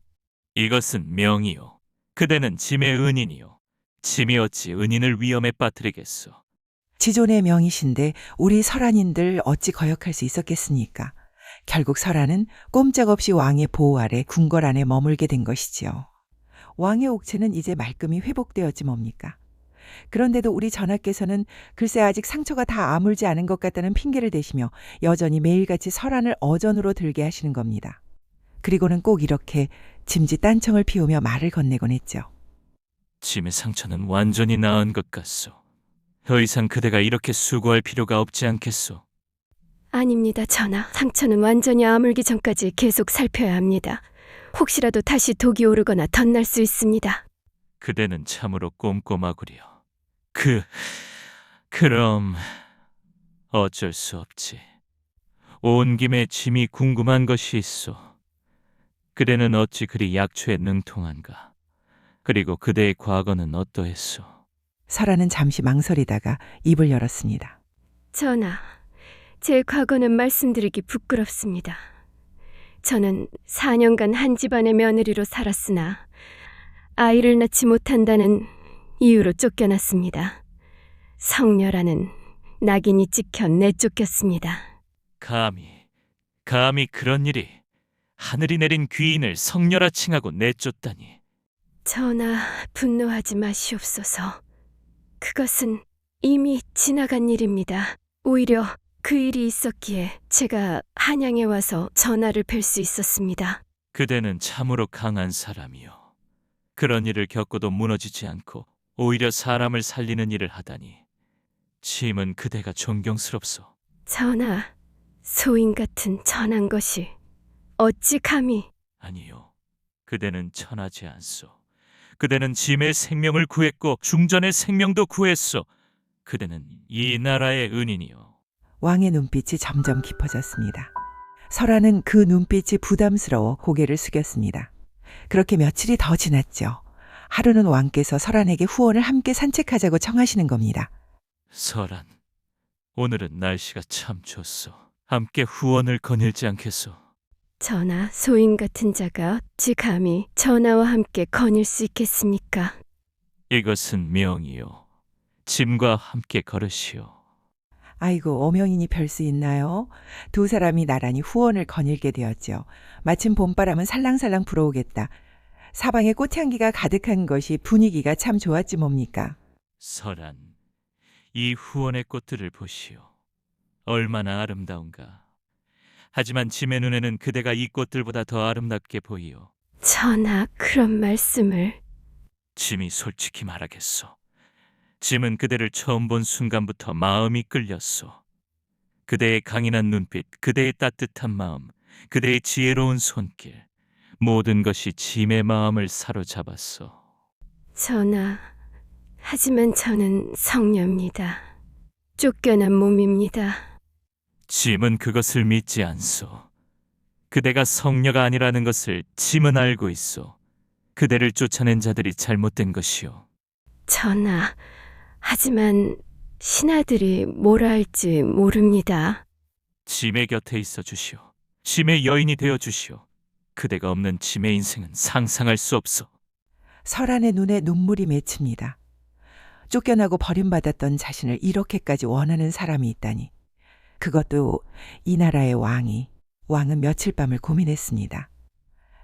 이것은 명이요. 그대는 짐의 은인이요. 짐이 어찌 은인을 위험에 빠뜨리겠소. 지존의 명이신데 우리 설안인들 어찌 거역할 수 있었겠습니까? 결국 설안은 꼼짝없이 왕의 보호 아래 궁궐 안에 머물게 된 것이지요. 왕의 옥체는 이제 말끔히 회복되었지 뭡니까? 그런데도 우리 전하께서는 글쎄 아직 상처가 다 아물지 않은 것 같다는 핑계를 대시며 여전히 매일같이 설안을 어전으로 들게 하시는 겁니다. 그리고는 꼭 이렇게 짐짓 딴청을 피우며 말을 건네곤 했죠. 짐의 상처는 완전히 나은 것 같소. 더 이상 그대가 이렇게 수고할 필요가 없지 않겠소. 아닙니다, 전하. 상처는 완전히 아물기 전까지 계속 살펴야 합니다. 혹시라도 다시 독이 오르거나 덧날 수 있습니다. 그대는 참으로 꼼꼼하구려. 그럼 어쩔 수 없지. 온 김에 짐이 궁금한 것이 있소. 그대는 어찌 그리 약초에 능통한가? 그리고 그대의 과거는 어떠했소? 설안은 잠시 망설이다가 입을 열었습니다. 전하, 제 과거는 말씀드리기 부끄럽습니다. 저는 4년간 한 집안의 며느리로 살았으나 아이를 낳지 못한다는 이유로 쫓겨났습니다. 성녀라는 낙인이 찍혀 내쫓겼습니다. 감히 그런 일이 하늘이 내린 귀인을 성녀라 칭하고 내쫓다니. 전하, 분노하지 마시옵소서. 그것은 이미 지나간 일입니다. 오히려 그 일이 있었기에 제가 한양에 와서 전하를 뵐 수 있었습니다. 그대는 참으로 강한 사람이요. 그런 일을 겪고도 무너지지 않고 오히려 사람을 살리는 일을 하다니. 짐은 그대가 존경스럽소. 전하, 소인 같은 천한 것이 어찌 감히... 아니요, 그대는 천하지 않소. 그대는 짐의 생명을 구했고 중전의 생명도 구했소. 그대는 이 나라의 은인이요. 왕의 눈빛이 점점 깊어졌습니다. 설안은 그 눈빛이 부담스러워 고개를 숙였습니다. 그렇게 며칠이 더 지났죠. 하루는 왕께서 설안에게 후원을 함께 산책하자고 청하시는 겁니다. 설안, 오늘은 날씨가 참 좋소. 함께 후원을 거닐지 않겠소? 전하, 소인 같은 자가 어찌 감히 전하와 함께 거닐 수 있겠습니까? 이것은 명이요. 짐과 함께 걸으시오. 아이고, 어명이니 별 수 있나요? 두 사람이 나란히 후원을 거닐게 되었죠. 마침 봄바람은 살랑살랑 불어오겠다. 사방에 꽃향기가 가득한 것이 분위기가 참 좋았지 뭡니까? 설안, 이 후원의 꽃들을 보시오. 얼마나 아름다운가. 하지만 짐의 눈에는 그대가 이 꽃들보다 더 아름답게 보이오. 전하, 그런 말씀을... 짐이 솔직히 말하겠소. 짐은 그대를 처음 본 순간부터 마음이 끌렸소. 그대의 강인한 눈빛, 그대의 따뜻한 마음, 그대의 지혜로운 손길, 모든 것이 짐의 마음을 사로잡았소. 전하, 하지만 저는 성녀입니다. 쫓겨난 몸입니다. 짐은 그것을 믿지 않소. 그대가 성녀가 아니라는 것을 짐은 알고 있소. 그대를 쫓아낸 자들이 잘못된 것이오. 전하, 하지만 신하들이 뭐라 할지 모릅니다. 짐의 곁에 있어 주시오. 짐의 여인이 되어 주시오. 그대가 없는 짐의 인생은 상상할 수 없소. 설안의 눈에 눈물이 맺힙니다. 쫓겨나고 버림받았던 자신을 이렇게까지 원하는 사람이 있다니. 그것도 이 나라의 왕은 며칠 밤을 고민했습니다.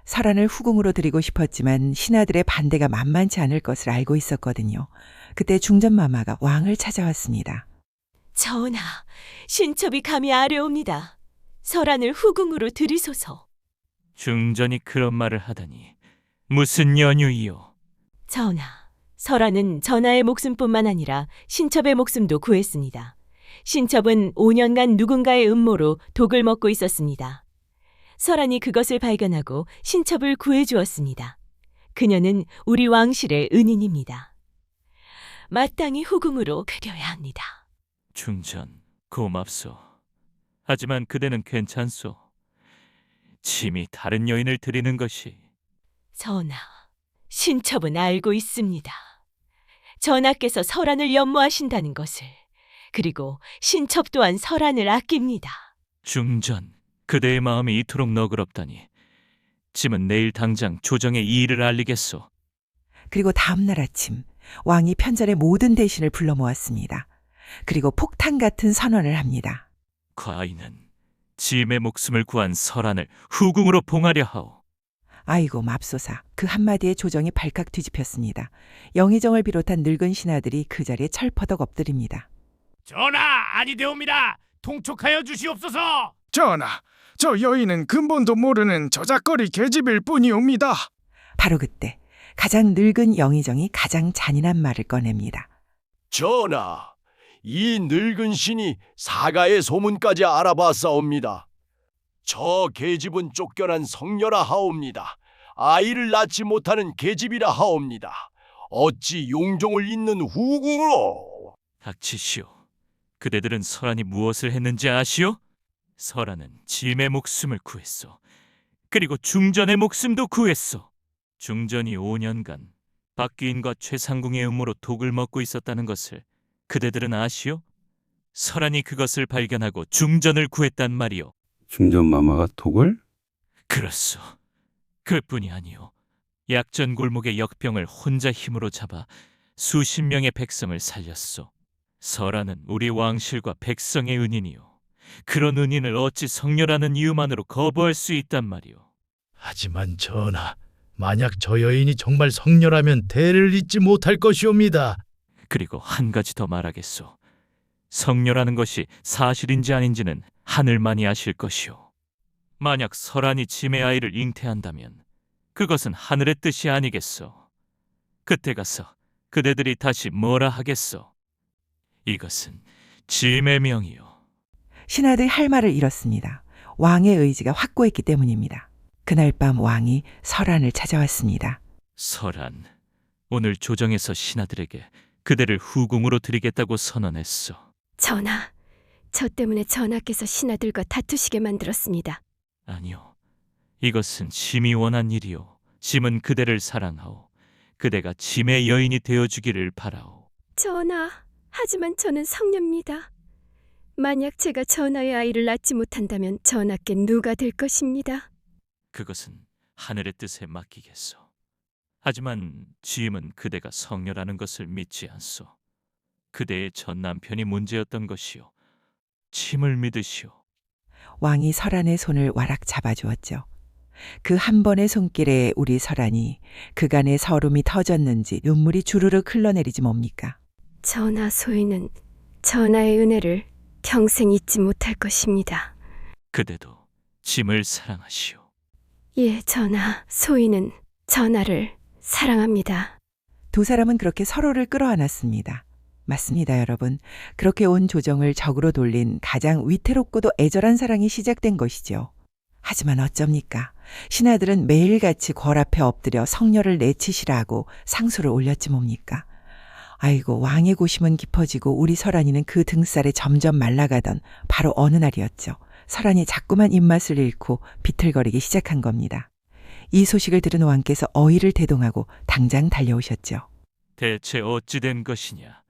설안을 후궁으로 드리고 싶었지만 신하들의 반대가 만만치 않을 것을 알고 있었거든요. 그때 중전마마가 왕을 찾아왔습니다. 전하, 신첩이 감히 아뢰옵니다. 설안을 후궁으로 들이소서. 중전이 그런 말을 하다니 무슨 연유이요? 전하, 설안은 전하의 목숨뿐만 아니라 신첩의 목숨도 구했습니다. 신첩은 5년간 누군가의 음모로 독을 먹고 있었습니다. 설안이 그것을 발견하고 신첩을 구해주었습니다. 그녀는 우리 왕실의 은인입니다. 마땅히 후궁으로 그려야 합니다. 중전, 고맙소. 하지만 그대는 괜찮소. 침이 다른 여인을 드리는 것이. 전하, 신첩은 알고 있습니다. 전하께서 설안을 연모하신다는 것을, 그리고 신첩 또한 설안을 아낍니다. 중전, 그대의 마음이 이토록 너그럽다니. 짐은 내일 당장 조정에 이 일을 알리겠소. 그리고 다음 날 아침 왕이 편전의 모든 대신을 불러 모았습니다. 그리고 폭탄 같은 선언을 합니다. 과인은 짐의 목숨을 구한 설안을 후궁으로 봉하려 하오. 아이고 맙소사, 그 한마디에 조정이 발칵 뒤집혔습니다. 영의정을 비롯한 늙은 신하들이 그 자리에 철퍼덕 엎드립니다. 전하, 아니되옵니다. 통촉하여 주시옵소서. 전하, 저 여인은 근본도 모르는 저작거리 계집일 뿐이옵니다. 바로 그때 가장 늙은 영의정이 가장 잔인한 말을 꺼냅니다. 전하, 이 늙은 신이 사가의 소문까지 알아봤사옵니다. 저 계집은 쫓겨난 성녀라 하옵니다. 아이를 낳지 못하는 계집이라 하옵니다. 어찌 용종을 잇는 후궁으로? 닥치시오. 그대들은 설안이 무엇을 했는지 아시오? 설안은 짐의 목숨을 구했소. 그리고 중전의 목숨도 구했소. 중전이 5년간 박기인과 최상궁의 음모로 독을 먹고 있었다는 것을 그대들은 아시오? 설안이 그것을 발견하고 중전을 구했단 말이오. 중전 마마가 독을? 그렇소. 그뿐이 아니오. 약전 골목의 역병을 혼자 힘으로 잡아 수십 명의 백성을 살렸소. 설안은 우리 왕실과 백성의 은인이오. 그런 은인을 어찌 성녀라는 이유만으로 거부할 수 있단 말이오. 하지만 전하, 만약 저 여인이 정말 성녀라면 대를 잇지 못할 것이옵니다. 그리고 한 가지 더 말하겠소. 성녀라는 것이 사실인지 아닌지는 하늘만이 아실 것이오. 만약 설안이 짐의 아이를 잉태한다면 그것은 하늘의 뜻이 아니겠소. 그때 가서 그대들이 다시 뭐라 하겠소. 이것은 짐의 명이요. 신하들이 할 말을 잃었습니다. 왕의 의지가 확고했기 때문입니다. 그날 밤 왕이 설안을 찾아왔습니다. 설안, 오늘 조정에서 신하들에게 그대를 후궁으로 드리겠다고 선언했소. 전하, 저 때문에 전하께서 신하들과 다투시게 만들었습니다. 아니요, 이것은 심히 원한 일이요. 짐은 그대를 사랑하오. 그대가 짐의 여인이 되어주기를 바라오. 전하, 하지만 저는 성녀입니다. 만약 제가 전하의 아이를 낳지 못한다면 전하께 누가 될 것입니다. 그것은 하늘의 뜻에 맡기겠소. 하지만 짐은 그대가 성녀라는 것을 믿지 않소. 그대의 전 남편이 문제였던 것이요. 짐을 믿으시오. 왕이 설안의 손을 와락 잡아주었죠. 그 한 번의 손길에 우리 설안이 그간의 서름이 터졌는지 눈물이 주르륵 흘러내리지 뭡니까? 전하 소인은 전하의 은혜를 평생 잊지 못할 것입니다. 그대도 짐을 사랑하시오. 예, 전하. 소인은 전하를 사랑합니다. 두 사람은 그렇게 서로를 끌어안았습니다. 맞습니다, 여러분. 그렇게 온 조정을 적으로 돌린 가장 위태롭고도 애절한 사랑이 시작된 것이죠. 하지만 어쩝니까? 신하들은 매일같이 궐 앞에 엎드려 성녀를 내치시라 하고 상소를 올렸지 뭡니까? 아이고, 왕의 고심은 깊어지고 우리 설안이는 그 등살에 점점 말라가던 바로 어느 날이었죠. 설안이 자꾸만 입맛을 잃고 비틀거리기 시작한 겁니다. 이 소식을 들은 왕께서 어이를 대동하고 당장 달려오셨죠. 대체 어찌 된 것이냐?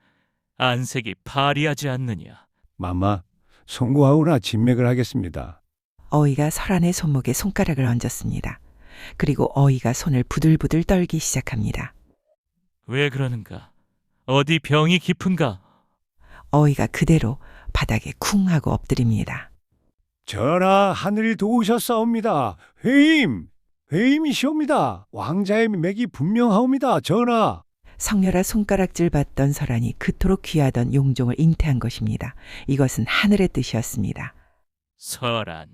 안색이 파리하지 않느냐? 마마, 송구하오나 진맥을 하겠습니다. 어이가 설안의 손목에 손가락을 얹었습니다. 그리고 어이가 손을 부들부들 떨기 시작합니다. 왜 그러는가? 어디 병이 깊은가? 어이가 그대로 바닥에 쿵 하고 엎드립니다. 전하, 하늘이 도우셨사옵니다. 회임이시옵니다. 왕자의 맥이 분명하옵니다. 전하. 성녀라 손가락질 받던 설안이 그토록 귀하던 용종을 잉태한 것입니다. 이것은 하늘의 뜻이었습니다. 설안,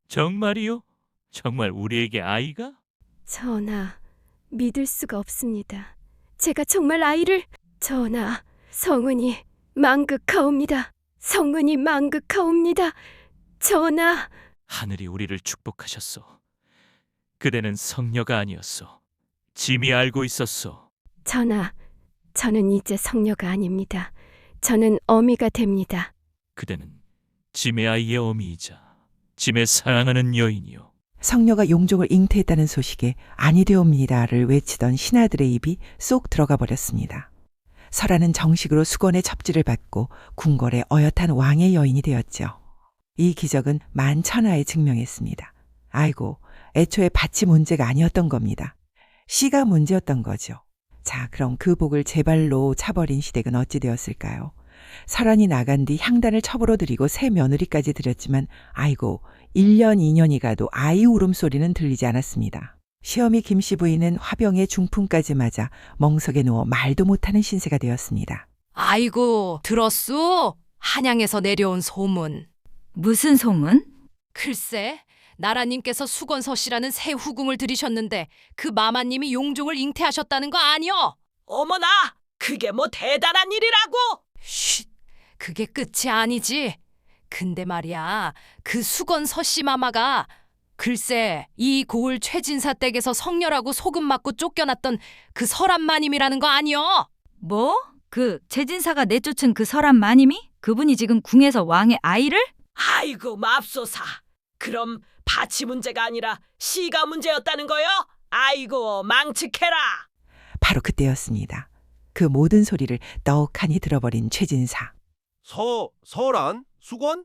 정말이요? 정말 우리에게 아이가? 전하, 믿을 수가 없습니다. 제가 정말 아이를... 전하, 성은이 망극하옵니다. 성은이 망극하옵니다. 전하. 하늘이 우리를 축복하셨소. 그대는 성녀가 아니었소. 짐이 알고 있었소. 전하, 저는 이제 성녀가 아닙니다. 저는 어미가 됩니다. 그대는 짐의 아이의 어미이자 짐의 사랑하는 여인이요. 성녀가 용종을 잉태했다는 소식에 아니되옵니다를 외치던 신하들의 입이 쏙 들어가 버렸습니다. 설아는 정식으로 수건의 첩지를 받고 궁궐의 어엿한 왕의 여인이 되었죠. 이 기적은 만천하에 증명했습니다. 아이고, 애초에 밭이 문제가 아니었던 겁니다. 씨가 문제였던 거죠. 자, 그럼 그 복을 제 발로 차버린 시댁은 어찌 되었을까요? 설안이 나간 뒤 향단을 첩으로 드리고 새 며느리까지 드렸지만 아이고, 1년 2년이 가도 아이 울음소리는 들리지 않았습니다. 시어미 김씨 부인은 화병에 중풍까지 맞아 멍석에 누워 말도 못하는 신세가 되었습니다. 아이고, 들었소? 한양에서 내려온 소문. 무슨 소문? 글쎄, 나라님께서 수건서씨라는 새 후궁을 들이셨는데 그 마마님이 용종을 잉태하셨다는 거 아니여? 어머나, 그게 뭐 대단한 일이라고? 쉿, 그게 끝이 아니지. 근데 말이야, 그 수건서씨 마마가 글쎄 이 고을 최진사 댁에서 성녀라고 소금 맞고 쫓겨났던 그 설한마님이라는 거 아니여? 뭐? 그 최진사가 내쫓은 그 설한 마님이? 그분이 지금 궁에서 왕의 아이를? 아이고 맙소사. 그럼 밭이 문제가 아니라 씨가 문제였다는 거요? 아이고 망측해라. 바로 그때였습니다. 그 모든 소리를 떡하니 들어버린 최진사. 설안? 수건?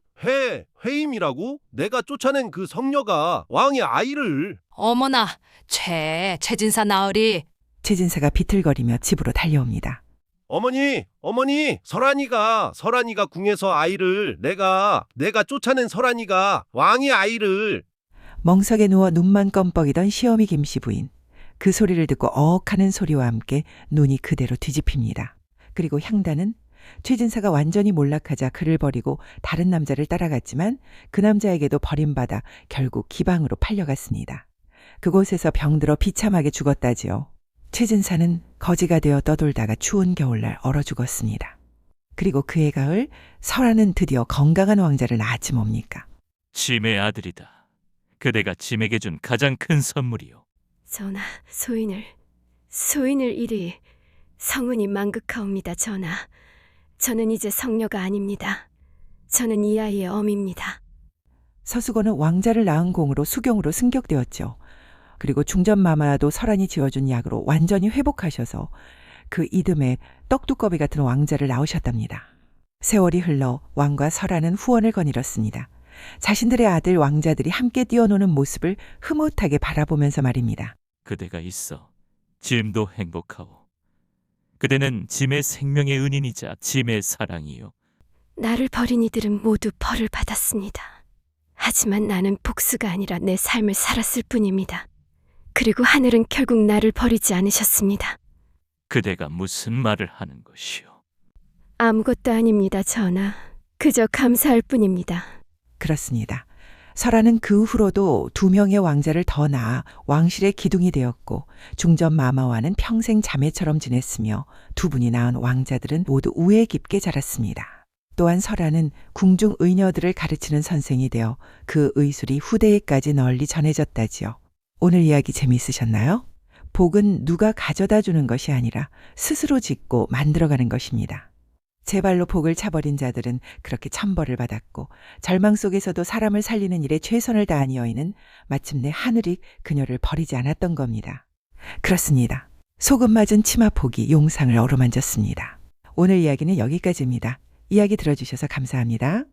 회임이라고? 내가 쫓아낸 그 성녀가 왕의 아이를. 어머나, 최진사 나으리. 최진사가 비틀거리며 집으로 달려옵니다. 어머니, 설안이가 궁에서 아이를 내가 쫓아낸 설안이가 왕의 아이를. 멍석에 누워 눈만 껌뻑이던 시어미 김씨 부인. 그 소리를 듣고 어억하는 소리와 함께 눈이 그대로 뒤집힙니다. 그리고 향단은 최진사가 완전히 몰락하자 그를 버리고 다른 남자를 따라갔지만 그 남자에게도 버림받아 결국 기방으로 팔려갔습니다. 그곳에서 병들어 비참하게 죽었다지요. 최진사는 거지가 되어 떠돌다가 추운 겨울날 얼어 죽었습니다. 그리고 그해 가을 설아는 드디어 건강한 왕자를 낳았지 뭡니까? 짐의 아들이다. 그대가 짐에게 준 가장 큰 선물이요. 전하, 소인을 이리 성운이 망극하옵니다. 전하, 저는 이제 성녀가 아닙니다. 저는 이 아이의 어미입니다. 서수건은 왕자를 낳은 공으로 수경으로 승격되었죠. 그리고 중전마마도 설안이 지어준 약으로 완전히 회복하셔서 그 이듬해 떡두꺼비 같은 왕자를 낳으셨답니다. 세월이 흘러 왕과 설안은 후원을 거닐었습니다. 자신들의 아들 왕자들이 함께 뛰어노는 모습을 흐뭇하게 바라보면서 말입니다. 그대가 있어 짐도 행복하오. 그대는 짐의 생명의 은인이자 짐의 사랑이요. 나를 버린 이들은 모두 벌을 받았습니다. 하지만 나는 복수가 아니라 내 삶을 살았을 뿐입니다. 그리고 하늘은 결국 나를 버리지 않으셨습니다. 그대가 무슨 말을 하는 것이오? 아무것도 아닙니다, 전하. 그저 감사할 뿐입니다. 그렇습니다. 설아는 그 후로도 2명의 왕자를 더 낳아 왕실의 기둥이 되었고 중전마마와는 평생 자매처럼 지냈으며 2분이 낳은 왕자들은 모두 우애 깊게 자랐습니다. 또한 설아는 궁중 의녀들을 가르치는 선생이 되어 그 의술이 후대에까지 널리 전해졌다지요. 오늘 이야기 재미있으셨나요? 복은 누가 가져다 주는 것이 아니라 스스로 짓고 만들어가는 것입니다. 제 발로 복을 차버린 자들은 그렇게 천벌을 받았고 절망 속에서도 사람을 살리는 일에 최선을 다한 여인은 마침내 하늘이 그녀를 버리지 않았던 겁니다. 그렇습니다. 소금 맞은 치마 복이 용상을 어루만졌습니다. 오늘 이야기는 여기까지입니다. 이야기 들어주셔서 감사합니다.